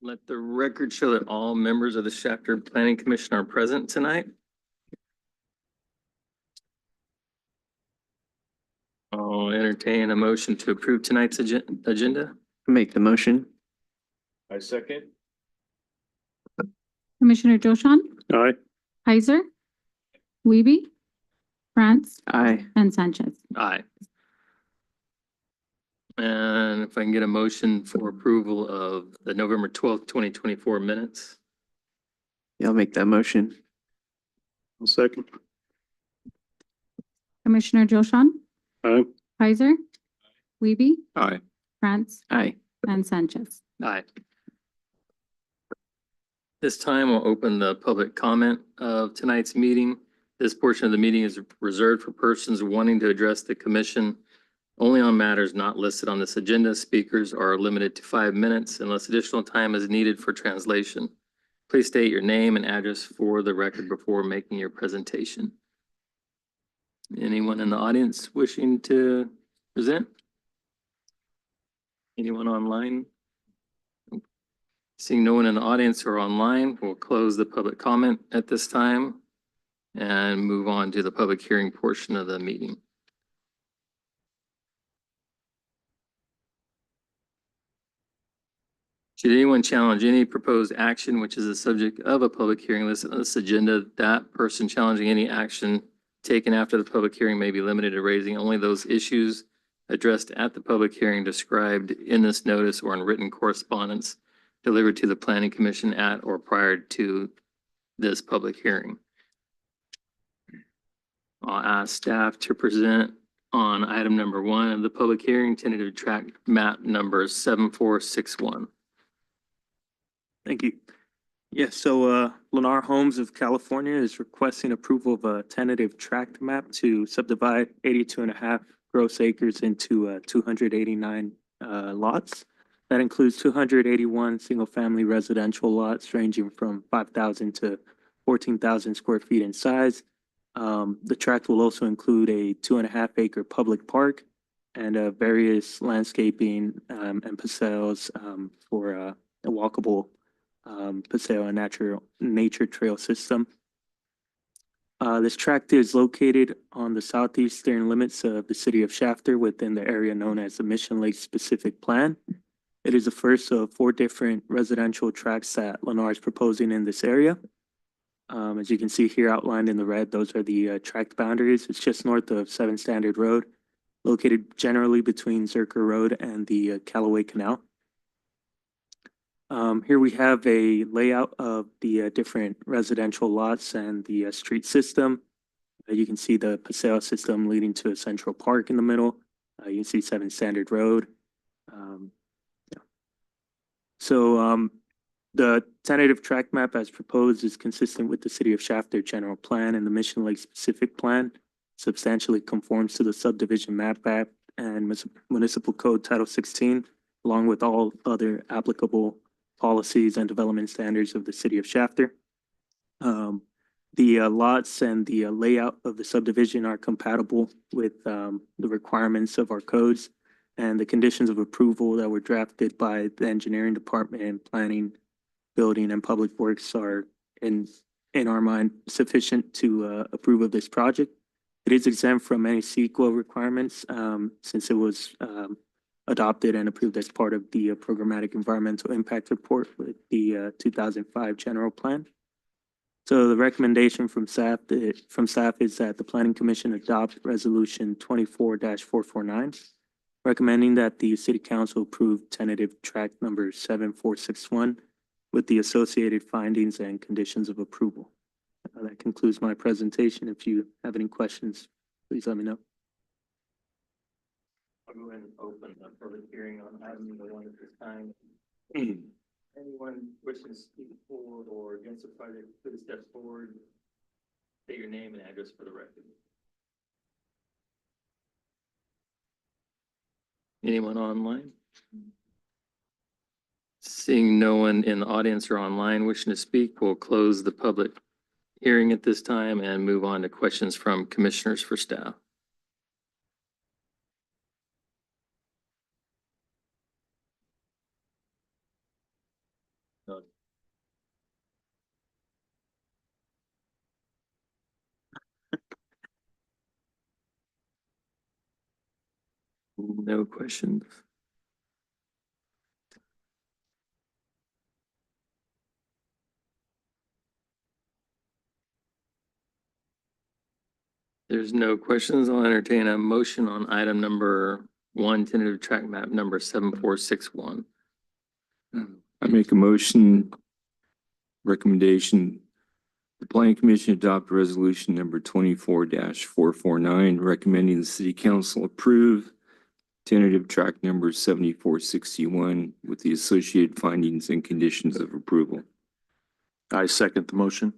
Let the record show that all members of the Shafter Planning Commission are present tonight. I'll entertain a motion to approve tonight's agenda. Make the motion. I second. Commissioner Joshan, Aye. Heiser, Wiebe, France, Aye. and Sanchez. Aye. And if I can get a motion for approval of the November 12th, 2024 minutes. Yeah, I'll make that motion. I'll second. Commissioner Joshan, Aye. Heiser, Wiebe, Aye. France, Aye. and Sanchez. Aye. This time we'll open the public comment of tonight's meeting. This portion of the meeting is reserved for persons wanting to address the commission only on matters not listed on this agenda. Speakers are limited to 5 minutes unless additional time is needed for translation. Please state your name and address for the record before making your presentation. Anyone in the audience wishing to present? Anyone online? Seeing no one in the audience or online, we'll close the public comment at this time and move on to the public hearing portion of the meeting. Should anyone challenge any proposed action which is the subject of a public hearing listed on this agenda, that person challenging any action taken after the public hearing may be limited to raising only those issues addressed at the public hearing described in this notice or in written correspondence delivered to the Planning Commission at or prior to this public hearing. I'll ask staff to present on item number 1 of the public hearing, tentative tract map number 7461. Thank you. Yes, so Lennar Homes of California is requesting approval of a tentative tract map to subdivide 82.5 gross acres into 289 lots. That includes 281 single-family residential lots ranging from 5,000 to 14,000 square feet in size. The tract will also include a 2.5-acre public park and various landscaping and passeos for a walkable paseo and nature trail system. This tract is located on the southeastern limits of the city of Shafter within the area known as the Mission Lake Specific Plan. It is the first of 4 different residential tracts that Lennar is proposing in this area. As you can see here outlined in the red, those are the tract boundaries. It's just north of 7 Standard Road, located generally between Zerker Road and the Callaway Canal. Here we have a layout of the different residential lots and the street system. You can see the paseo system leading to a central park in the middle. You can see 7 Standard Road. So the tentative tract map as proposed is consistent with the City of Shafter General Plan and the Mission Lake Specific Plan, substantially conforms to the Subdivision Map Act and Municipal Code Title 16, along with all other applicable policies and development standards of the City of Shafter. The lots and the layout of the subdivision are compatible with the requirements of our codes and the conditions of approval that were drafted by the engineering department and planning, building, and public works are in our mind sufficient to approve of this project. It is exempt from any CEQA requirements since it was adopted and approved as part of the Programmatic Environmental Impact Report with the 2005 General Plan. So the recommendation from staff is that the Planning Commission adopt Resolution 24-449, recommending that the City Council approve tentative tract number 7461 with the associated findings and conditions of approval. That concludes my presentation. If you have any questions, please let me know. I'll go ahead and open the public hearing on item number 1 at this time. Anyone wishing to speak for or against the project, please step forward. State your name and address for the record. Anyone online? Seeing no one in the audience or online wishing to speak, we'll close the public hearing at this time and move on to questions from commissioners for staff. No questions. There's no questions. I'll entertain a motion on item number one, tentative track map number 7461. I make a motion, recommendation, the planning commission adopt resolution number 24-449, recommending the city council approve tentative track number 7461 with the associated findings and conditions of approval. I second the motion.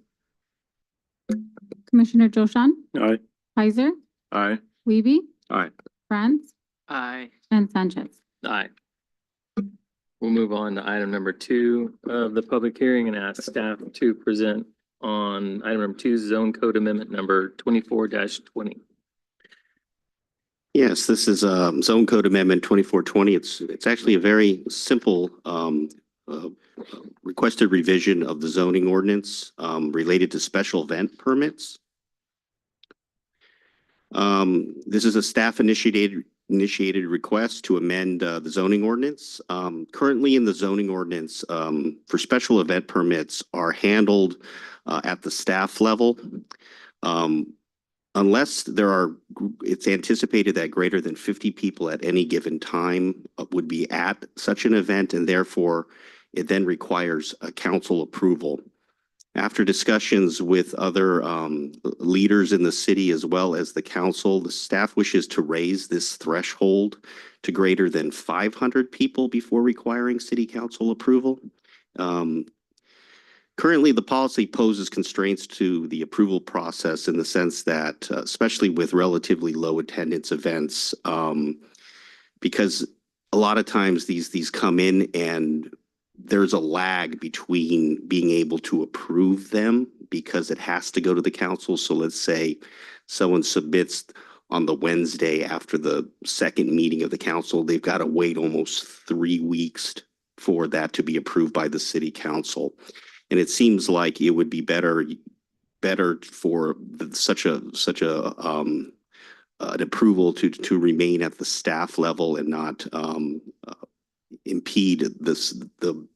Commissioner Joshan, Aye. Heiser, Aye. Wiebe, Aye. Franz, Aye. and Sanchez. Aye. We'll move on to item number two of the public hearing and ask staff to present on item number two, zone code amendment number 24-20. Yes, this is Zone Code Amendment 2420. It's actually a very simple requested revision of the zoning ordinance related to special event permits. This is a staff initiated request to amend the zoning ordinance. Currently in the zoning ordinance for special event permits are handled at the staff level. Unless it's anticipated that greater than 50 people at any given time would be at such an event, and therefore it then requires a council approval. After discussions with other leaders in the city as well as the council, the staff wishes to raise this threshold to greater than 500 people before requiring city council approval. Currently, the policy poses constraints to the approval process in the sense that, especially with relatively low attendance events, because a lot of times these come in and there's a lag between being able to approve them because it has to go to the council. So let's say someone submits on the Wednesday after the second meeting of the council, they've got to wait almost 3 weeks for that to be approved by the city council. And it seems like it would be better for an approval to remain at the staff level and not impede the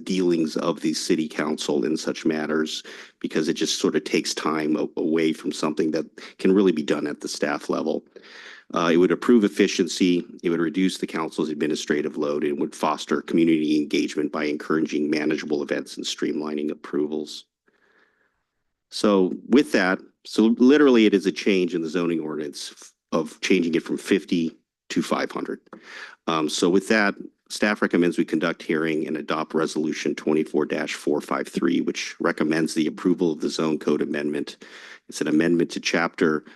dealings of the city council in such matters, because it just sort of takes time away from something that can really be done at the staff level. It would improve efficiency, it would reduce the council's administrative load, and would foster community engagement by encouraging manageable events and streamlining approvals. So with that, so literally it is a change in the zoning ordinance of changing it from 50 to 500. So with that, staff recommends we conduct hearing and adopt resolution 24-453, which recommends the approval of the zone code amendment. It's an amendment to chapter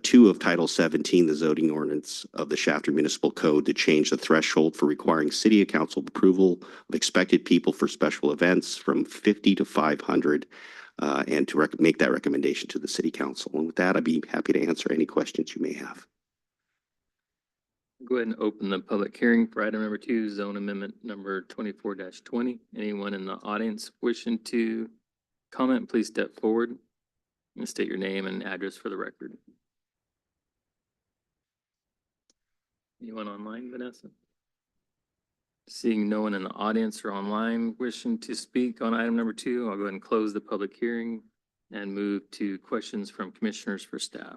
2 of Title 17, the zoning ordinance of the Shafter Municipal Code, to change the threshold for requiring city council approval of expected people for special events from 50 to 500, and to make that recommendation to the city council. And with that, I'd be happy to answer any questions you may have. Go ahead and open the public hearing for item number two, zone amendment number 24-20. Anyone in the audience wishing to comment, please step forward and state your name and address for the record. Anyone online, Vanessa? Seeing no one in the audience or online wishing to speak on item number two, I'll go ahead and close the public hearing and move to questions from commissioners for staff.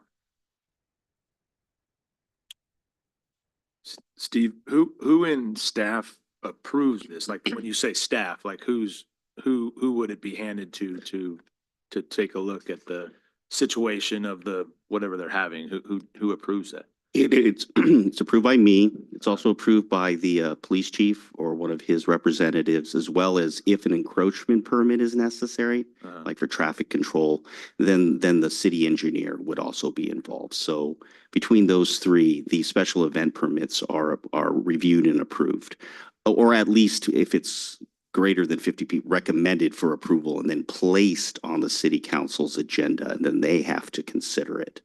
Steve, who in staff approves this? Like when you say staff, like who would it be handed to take a look at the situation of the whatever they're having? Who approves that? It's approved by me. It's also approved by the police chief or one of his representatives, as well as if an encroachment permit is necessary, like for traffic control, then the city engineer would also be involved. So between those three, the special event permits are reviewed and approved, or at least if it's greater than 50 people, recommended for approval and then placed on the city council's agenda, and then they have to consider it.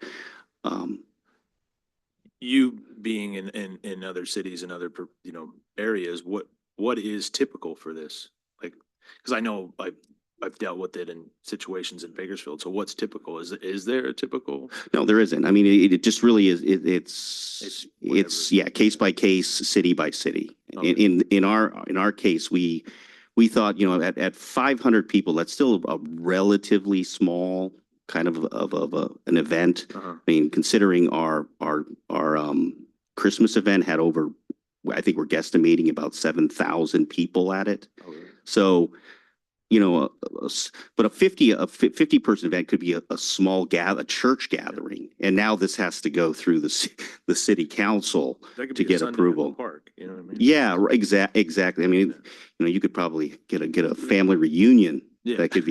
You being in other cities and other areas, what is typical for this? Like, because I know like I've dealt with it in situations in Bakersfield. So what's typical? Is there a typical? No, there isn't. I mean, it just really is, It's it's, whatever. yeah, case by case, city by city. Okay. In our case, we thought, you know, at 500 people, that's still a relatively small kind of an event. Uh-huh. I mean, considering our Christmas event had over, I think we're guesstimating about 7,000 people at it. Okay. So, you know, but a 50 person event could be a small a church gathering. And now this has to go through the city council. That could To be a get Sunday at the approval. Park, you know what I mean? Yeah, exactly. I mean, you know, you could probably get a family reunion Yeah. that could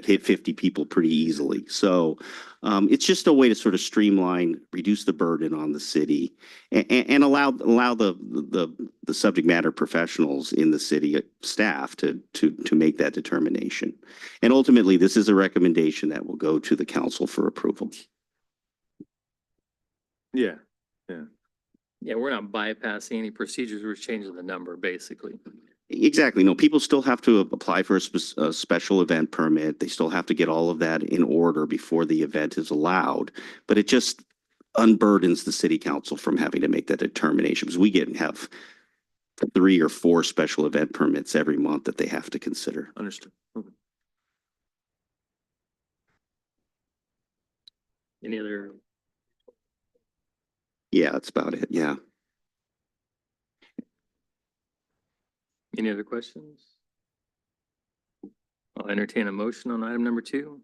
hit 50 people pretty easily. So it's just a way to sort of streamline, reduce the burden on the city and allow the subject matter professionals in the city staff to make that determination. And ultimately, this is a recommendation that will go to the council for approval. Yeah. Yeah, we're not bypassing any procedures. We're changing the number, basically. Exactly. No, people still have to apply for a special event permit. They still have to get all of that in order before the event is allowed. But it just unburdens the city council from having to make that determination because we have 3 or 4 special event permits every month that they have to consider. Understood. Okay. Any other? Yeah, that's about it. Yeah. Any other questions? I'll entertain a motion on item number 2.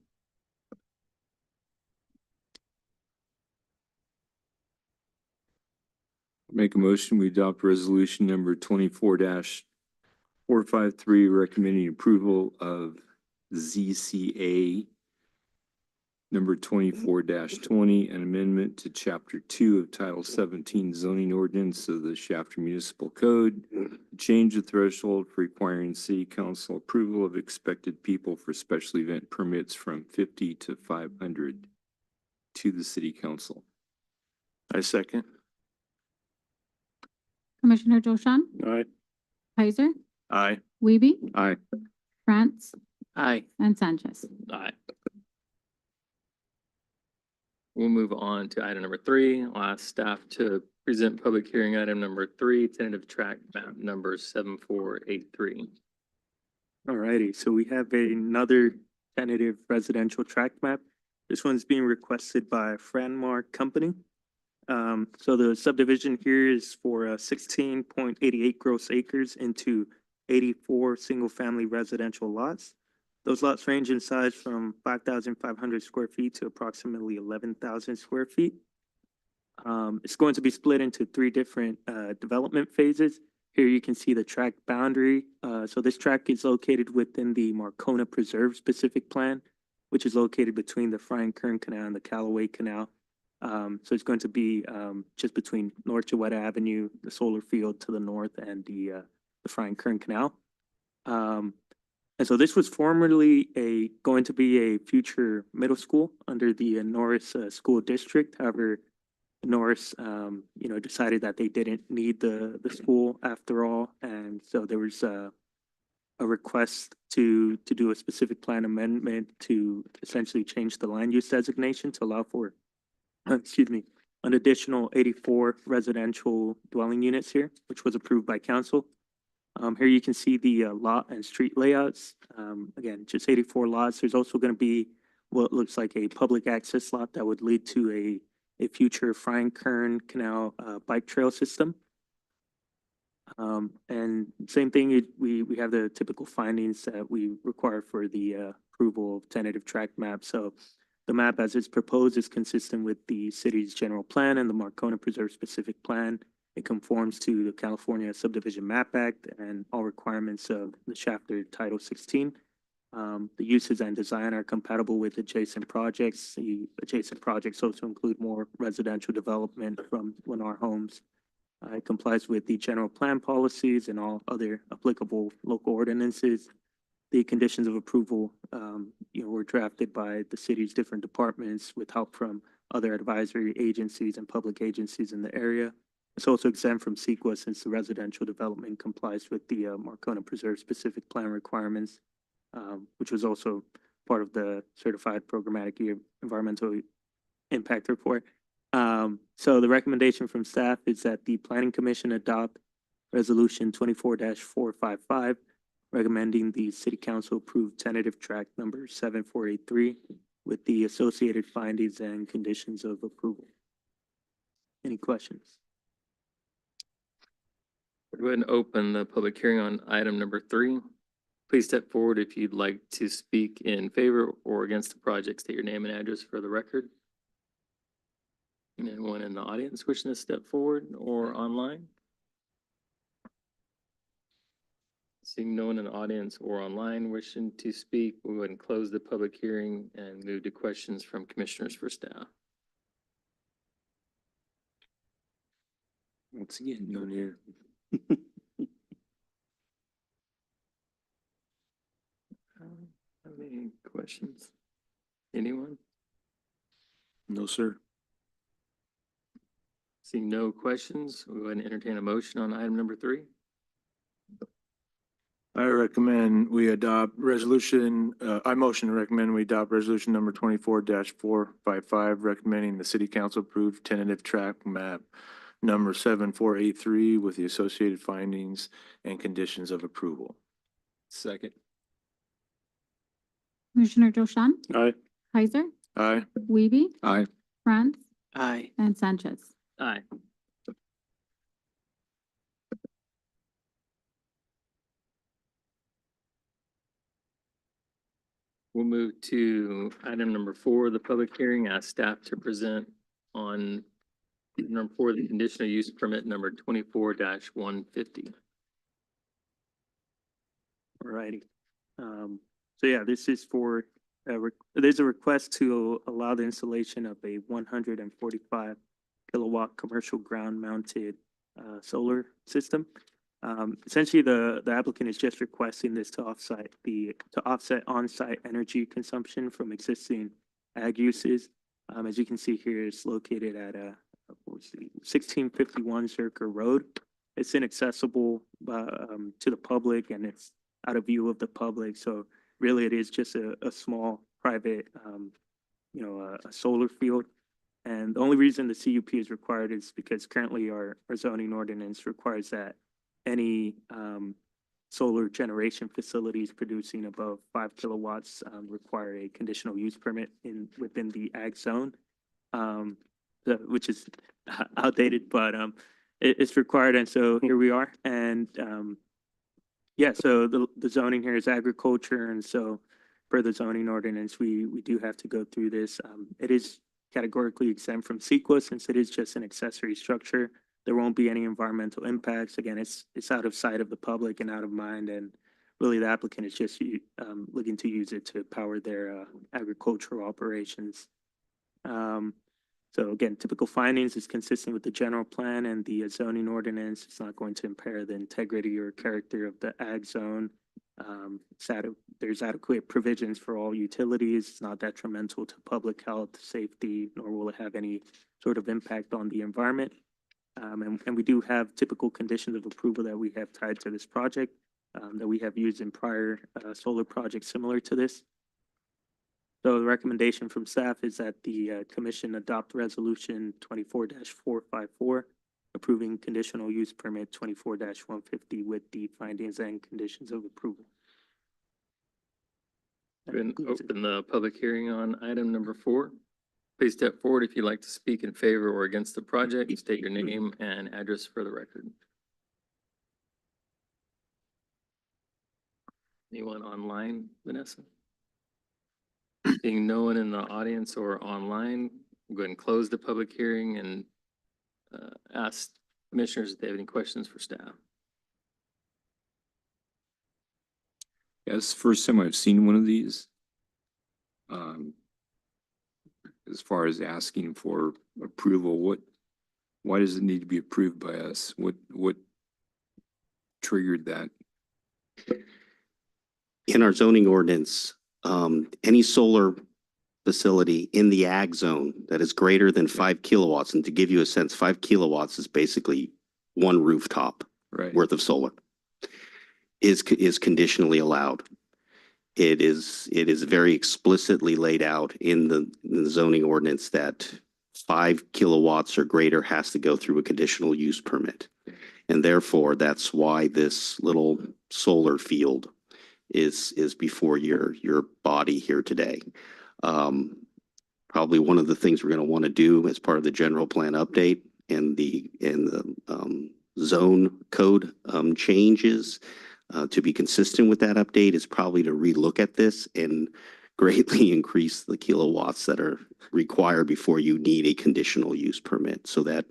Make a motion, we adopt resolution number 24-453, recommending approval of ZCA number 24-20, an amendment to chapter 2 of Title 17 zoning ordinance of the Shafter Municipal Code, to change the threshold for requiring city council approval of expected people for special event permits from 50 to 500 to the city council. I second. Commissioner Joshon, All right. Heiser, Aye. Wiebe, Aye. France, Aye. and Sanchez. Aye. We'll move on to item number 3. I'll ask staff to present public hearing item number 3, tentative track map number 7483. All righty, so we have another tentative residential tract map. This one's being requested by Franmar Company. So the subdivision here is for 16.88 gross acres into 84 single-family residential lots. Those lots range in size from 5,500 square feet to approximately 11,000 square feet. It's going to be split into 3 different development phases. Here you can see the tract boundary. So this tract is located within the Marcona Preserve specific plan, which is located between the Frying Kern Canal and the Callaway Canal. So it's going to be just between North Jewetta Avenue, the solar field to the north, and the Frying Kern Canal. And so this was formerly going to be a future middle school under the Norris School District. However, Norris, decided that they didn't need the school after all, and so there was a request to do a specific plan amendment to essentially change the land use designation to allow for, an additional 84 residential dwelling units here, which was approved by council. Here you can see the lot and street layouts. Again, just 84 lots. There's also going to be what looks like a public access lot that would lead to a future Frying Kern Canal bike trail system. And same thing, we have the typical findings that we require for the approval of tentative tract map. So the map as it's proposed is consistent with the city's general plan and the Marcona Preserve specific plan. It conforms to the California Subdivision Map Act and all requirements of the Shafter Title 16. The uses and design are compatible with adjacent projects. The adjacent projects also include more residential development from Lennar Homes. It complies with the general plan policies and all other applicable local ordinances. The conditions of approval, were drafted by the city's different departments with help from other advisory agencies and public agencies in the area. It's also exempt from CEQA since the residential development complies with the Marcona Preserve specific plan requirements. which was also part of the certified programmatic environmental impact report. So the recommendation from staff is that the planning commission adopt resolution 24-455, recommending the city council approve tentative track number 7483 with the associated findings and conditions of approval. Any questions? Go ahead and open the public hearing on item number 3. Please step forward if you'd like to speak in favor or against the project. State your name and address for the record. Anyone in the audience wishing to step forward or online? Seeing no one in the audience or online wishing to speak, we'll go ahead and close the public hearing and move to questions from commissioners for staff. Once again, no here. Have any questions? Anyone? No, sir. Seeing no questions, we'll go ahead and entertain a motion on item number 3. I recommend we adopt resolution, I motion to recommend we adopt resolution number 24-455, recommending the city council approve tentative track map number 7483 with the associated findings and conditions of approval. Second. Commissioner Joshua, Aye. Heiser, Aye. Wiebe, Aye. France, Aye. and Sanchez. Aye. We'll move to item number 4, the public hearing. Ask staff to present on number 4, the conditional use permit number 24-150. Alrighty. So yeah, this is for, there's a request to allow the installation of a 145 kilowatt commercial ground mounted solar system. Essentially, the applicant is just requesting this to offset on-site energy consumption from existing ag uses. As you can see here, it's located at 1651 Zerker Road. It's inaccessible to the public and it's out of view of the public. So really, it is just a small private, a solar field. And the only reason the CUP is required is because currently our zoning ordinance requires that any solar generation facilities producing above 5 kilowatts require a conditional use permit within the ag zone, which is outdated, but it's required. And so here we are. And yeah, so the zoning here is agriculture. And so per the zoning ordinance, we do have to go through this. It is categorically exempt from CEQA since it is just an accessory structure. There won't be any environmental impacts. Again, it's out of sight of the public and out of mind. And really the applicant is just looking to use it to power their agricultural operations. So again, typical findings is consistent with the general plan and the zoning ordinance. It's not going to impair the integrity or character of the ag zone. There's adequate provisions for all utilities. It's not detrimental to public health, safety, nor will it have any sort of impact on the environment. And we do have typical conditions of approval that we have tied to this project that we have used in prior solar projects similar to this. So the recommendation from staff is that the commission adopt resolution 24-454, approving conditional use permit 24-150 with the findings and conditions of approval. That Then concludes it. open the public hearing on item number 4. Please step forward if you'd like to speak in favor or against the project. State your name and address for the record. Anyone online, Vanessa? Seeing no one in the audience or online, we'll go ahead and close the public hearing and ask commissioners if they have any questions for staff. Yeah, it's the first time I've seen one of these. As far as asking for approval, why does it need to be approved by us? What triggered that? In our zoning ordinance, any solar facility in the ag zone that is greater than 5 kilowatts, and to give you a sense, 5 kilowatts is basically one rooftop Right. worth of solar, is conditionally allowed. it is very explicitly laid out in the zoning ordinance that 5 kilowatts or greater has to go through a conditional use permit. And therefore, that's why this little solar field is before your body here today. Probably one of the things we're going to want to do as part of the general plan update and the zone code changes to be consistent with that update is probably to relook at this and greatly increase the kilowatts that are required before you need a conditional use permit. So that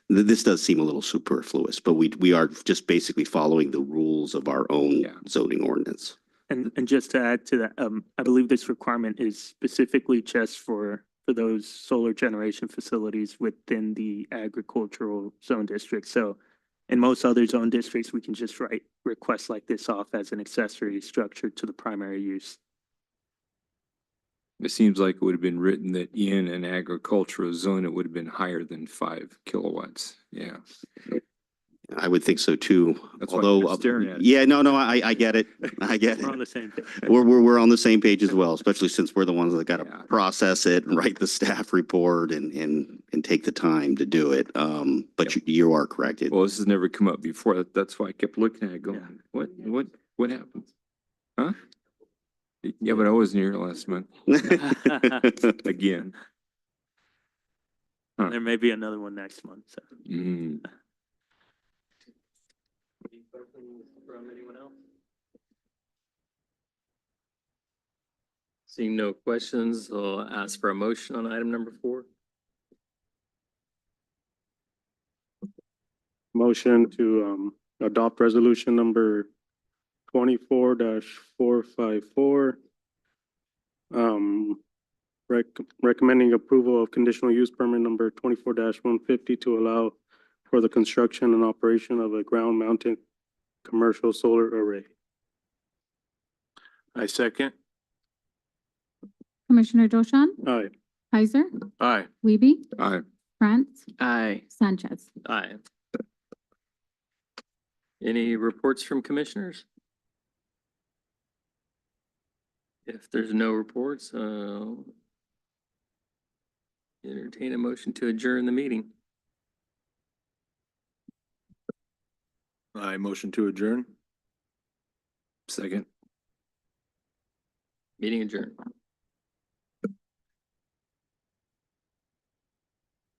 this does seem a little superfluous, but we are just basically following the rules of our own Yeah. zoning ordinance. And just to add to that, I believe this requirement is specifically just for those solar generation facilities within the agricultural zone district. So in most other zone districts, we can just write requests like this off as an accessory structure to the primary use. It seems like it would have been written that in an agricultural zone, it would have been higher than 5 kilowatts. Yeah. I would think so too. That's why Although, I'm staring at it. yeah, no, I get it. I get We're on it. the same page. We're on the same page as well, especially since we're the ones that got to Yeah. process it and write the staff report and take the time to do it. But you are correct. Well, this has never come up before. That's why I kept looking at it going, what happened? Huh? Yeah, but I wasn't here last month again. There may be another one next month, so. Mm. Any questions from anyone else? Seeing no questions, I'll ask for a motion on item number 4. Motion to adopt resolution number 24-454. Recommending approval of conditional use permit number 24-150 to allow for the construction and operation of a ground mounted commercial solar array. I second. Commissioner Doshan, Aye. Heiser, Aye. Wiebe, Aye. France, Aye. Sanchez. Aye. Any reports from commissioners? If there's no reports, entertain a motion to adjourn the meeting. I motion to adjourn. Second. Meeting adjourned.